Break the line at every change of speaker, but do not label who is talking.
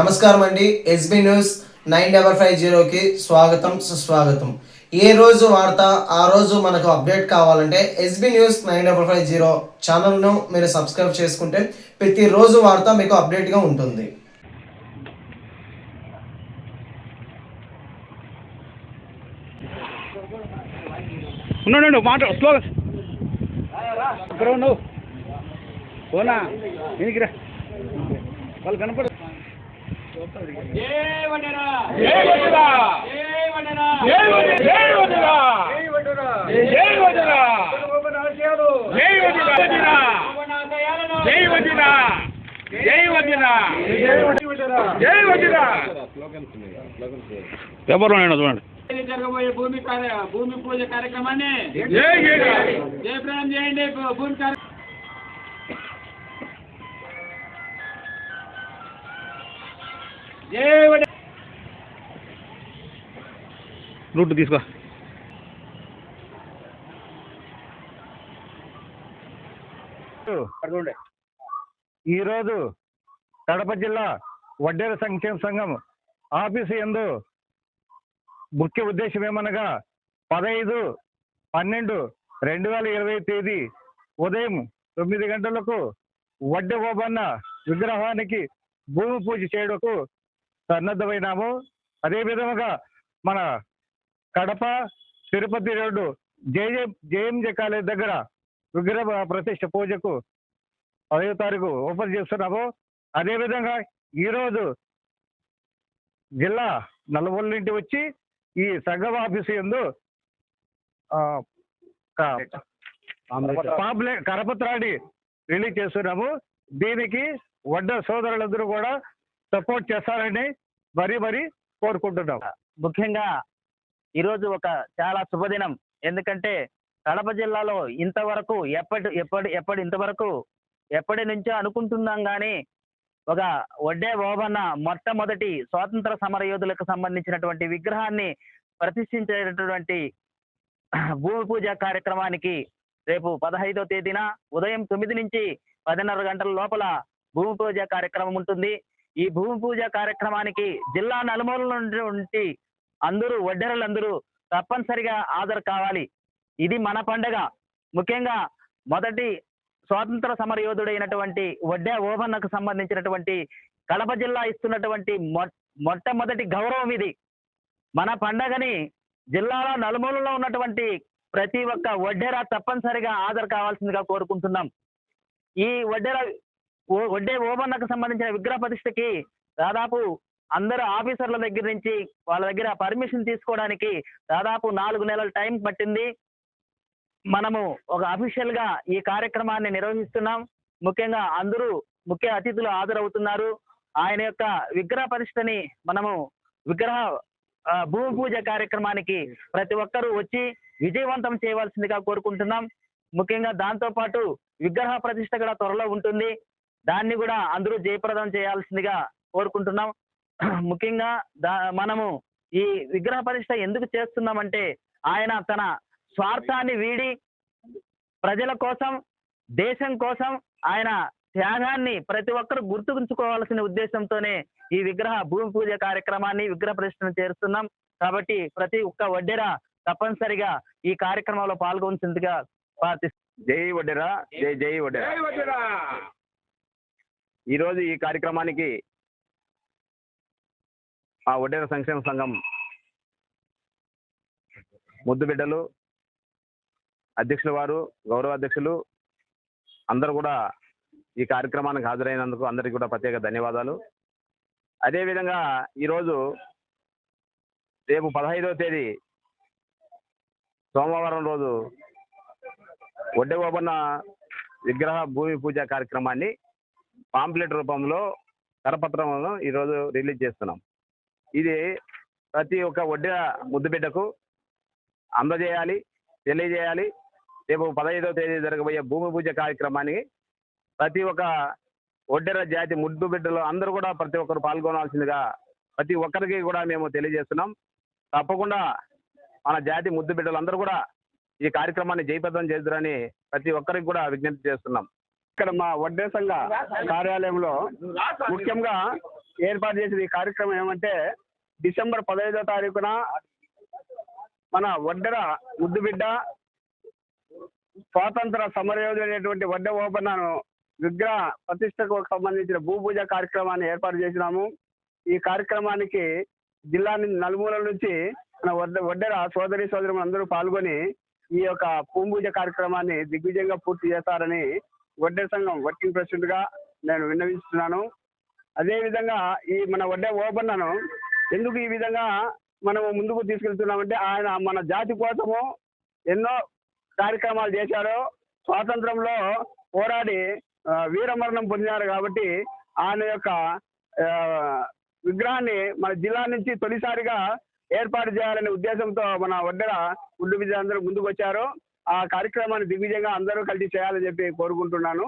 నమస్కారం అండి. SB news 9550కి స్వాగతం సుస్వాగతం. ఏ రోజు వార్త ఆ రోజు మనకు అప్డేట్ కావాలంటే ఎస్బీ న్యూస్ 9550 ఛానల్ను మీరు సబ్స్క్రైబ్ చేసుకుంటే ప్రతిరోజు వార్త మీకు అప్డేట్గా ఉంటుంది.
ఉన్నాడు మాట స్లోగా ఇక్కడ ఉండవు పోనా ఎనికిరా వాళ్ళు కనపడు. పేపర్లో చూడండి.
జరగబోయే భూమి పూజ కార్యక్రమాన్ని జయప్రదం చేయండి. భూమి
రూట్ తీసుకో.
ఈరోజు కడప జిల్లా వడ్డేర సంక్షేమ సంఘం ఆఫీసు యందు ముఖ్య ఉద్దేశం ఏమనగా 15/12/2020 తేదీ ఉదయం 9 గంటలకు వడ్డె ఓబన్న విగ్రహానికి భూమి పూజ చేయడానికి సన్నద్ధమైనాము. అదే విధముగా మన Kadapa Tirupati road JMJ college దగ్గర విగ్రహ ప్రతిష్ఠ పూజకు 10వ తారీఖు ఓపెన్ చేస్తున్నాము. అదేవిధంగా ఈరోజు జిల్లా నలుమూల నుండి వచ్చి ఈ సంఘం ఆఫీసు యందు కరపత్రాన్ని రిలీజ్ చేస్తున్నాము. దీనికి వడ్డ సోదరులందరూ కూడా సపోర్ట్ చేస్తారని మరీ కోరుకుంటున్నాం.
ముఖ్యంగా ఈరోజు ఒక చాలా శుభదినం. ఎందుకంటే కడప జిల్లాలో ఇంతవరకు ఎప్పటి నుంచో అనుకుంటున్నాం కానీ ఒక వడ్డే ఓబన్న మొట్టమొదటి స్వాతంత్ర సమర యోధులకు సంబంధించినటువంటి విగ్రహాన్ని ప్రతిష్ఠించేటటువంటి భూమి పూజ కార్యక్రమానికి రేపు 15వ తేదీన ఉదయం 9 నుంచి 10:30 గంటల లోపల భూమి పూజ కార్యక్రమం ఉంటుంది. ఈ భూమి పూజ కార్యక్రమానికి జిల్లా నలుమూలల నుండి అందరూ వడ్డెరలందరూ తప్పనిసరిగా హాజరు కావాలి. ఇది మన పండగ. ముఖ్యంగా మొదటి స్వాతంత్ర సమర యోధుడైనటువంటి వడ్డే ఓబన్నకు సంబంధించినటువంటి కడప జిల్లా ఇస్తున్నటువంటి మొట్టమొదటి గౌరవం ఇది. మన పండగని జిల్లాలో నలుమూలలో ఉన్నటువంటి ప్రతి ఒక్క వడ్డెర తప్పనిసరిగా హాజరు కావాల్సిందిగా కోరుకుంటున్నాం. ఈ వడ్డే ఓబన్నకు సంబంధించిన విగ్రహ ప్రతిష్టకి దాదాపు అందరు ఆఫీసర్ల దగ్గర నుంచి వాళ్ళ దగ్గర పర్మిషన్ తీసుకోవడానికి దాదాపు 4 నెలల టైం పట్టింది. మనము ఒక అఫీషియల్ గా ఈ కార్యక్రమాన్ని నిర్వహిస్తున్నాం. ముఖ్యంగా అందరూ ముఖ్య అతిథులు హాజరవుతున్నారు. ఆయన యొక్క విగ్రహ ప్రతిష్టని మనము భూమి పూజ కార్యక్రమానికి ప్రతి ఒక్కరూ వచ్చి విజయవంతం చేయవలసిందిగా కోరుకుంటున్నాం. ముఖ్యంగా దాంతో పాటు విగ్రహ ప్రతిష్ట కూడా త్వరలో ఉంటుంది. దాన్ని కూడా అందరూ జయప్రదం చేయాల్సిందిగా కోరుకుంటున్నాం. ముఖ్యంగా మనము ఈ విగ్రహ ప్రతిష్ట ఎందుకు చేస్తున్నామంటే ఆయన తన స్వార్థాన్ని వీడి ప్రజల కోసం దేశం కోసం ఆయన త్యాగాన్ని ప్రతి ఒక్కరు గుర్తుంచుకోవాల్సిన ఉద్దేశంతోనే ఈ భూమి పూజ కార్యక్రమాన్ని విగ్రహ ప్రతిష్టను చేరుస్తున్నాం. కాబట్టి ప్రతి ఒక్క వడ్డెర తప్పనిసరిగా ఈ కార్యక్రమంలో పాల్గొనవలసిందిగా ప్రార్థిస్తున్నాం.
జై వడ్డెర, జై వడ్డెర. ఈరోజు ఈ కార్యక్రమానికి ఆ వడ్డెర సంక్షేమ సంఘం ముద్దు బిడ్డలు, అధ్యక్షుల వారు, గౌరవ అధ్యక్షులు అందరూ కూడా ఈ కార్యక్రమానికి హాజరైనందుకు అందరికీ కూడా ప్రత్యేక ధన్యవాదాలు. అదేవిధంగా ఈరోజు రేపు 15వ తేదీ సోమవారం రోజు వడ్డే ఓబన్న విగ్రహ భూమి పూజ కార్యక్రమాన్ని పాంప్లెట్ రూపంలో కరపత్రంలో ఈరోజు రిలీజ్ చేస్తున్నాం. ఇది ప్రతి ఒక్క వడ్డే ముద్దుబిడ్డకు అందజేయాలి, తెలియజేయాలి. రేపు 15వ తేదీ జరగబోయే భూమి పూజ కార్యక్రమానికి ప్రతి ఒక్క వడ్డెర జాతి ముద్దు బిడ్డలు అందరూ కూడా ప్రతి ఒక్కరు పాల్గొనాల్సిందిగా ప్రతి ఒక్కరికి కూడా మేము తెలియజేస్తున్నాం. తప్పకుండా మన జాతి ముద్దు బిడ్డలందరూ కూడా ఈ కార్యక్రమాన్ని జయప్రదం చేద్దురని ప్రతి ఒక్కరికి కూడా విజ్ఞప్తి చేస్తున్నాం. ఇక్కడ మా వడ్డే సంఘ కార్యాలయంలో ముఖ్యంగా
ఏర్పాటు చేసిన ఈ కార్యక్రమం ఏమంటే డిసెంబర్ 15వ తారీఖున మన వడ్డెర ముద్దుబిడ్డ స్వాతంత్ర సమరయోధుడైనటువంటి వడ్డె ఓబన్నను విగ్రహ ప్రతిష్టకు సంబంధించిన భూపూజ కార్యక్రమాన్ని ఏర్పాటు చేసినాము. ఈ కార్యక్రమానికి జిల్లా నలుమూలల నుంచి మన వడ్డెర సోదరి సోదరులందరూ పాల్గొని ఈ యొక్క భూపూజ కార్యక్రమాన్ని దిగ్విజయంగా పూర్తి చేస్తారని వడ్డెర సంఘం వర్కింగ్ ప్రెసిడెంట్ గా నేను విన్నవిస్తున్నాను. అదేవిధంగా ఈ మన వడ్డె ఓబన్నను ఎందుకు ఈ విధంగా మనము ముందుకు తీసుకెళ్తున్నామంటే ఆయన మన జాతి కోసము ఎన్నో కార్యక్రమాలు చేశారు. స్వాతంత్రంలో పోరాడి వీరమరణం పొందినారు కాబట్టి ఆయన యొక్క విగ్రహాన్ని మన జిల్లా నుంచి తొలిసారిగా ఏర్పాటు చేయాలనే ఉద్దేశంతో మన వడ్డెర గుడ్డు విద్యార్థులు ముందుకు వచ్చారు. ఆ కార్యక్రమాన్ని దిగ్విజయంగా అందరూ కలిసి చేయాలని చెప్పి కోరుకుంటున్నాను.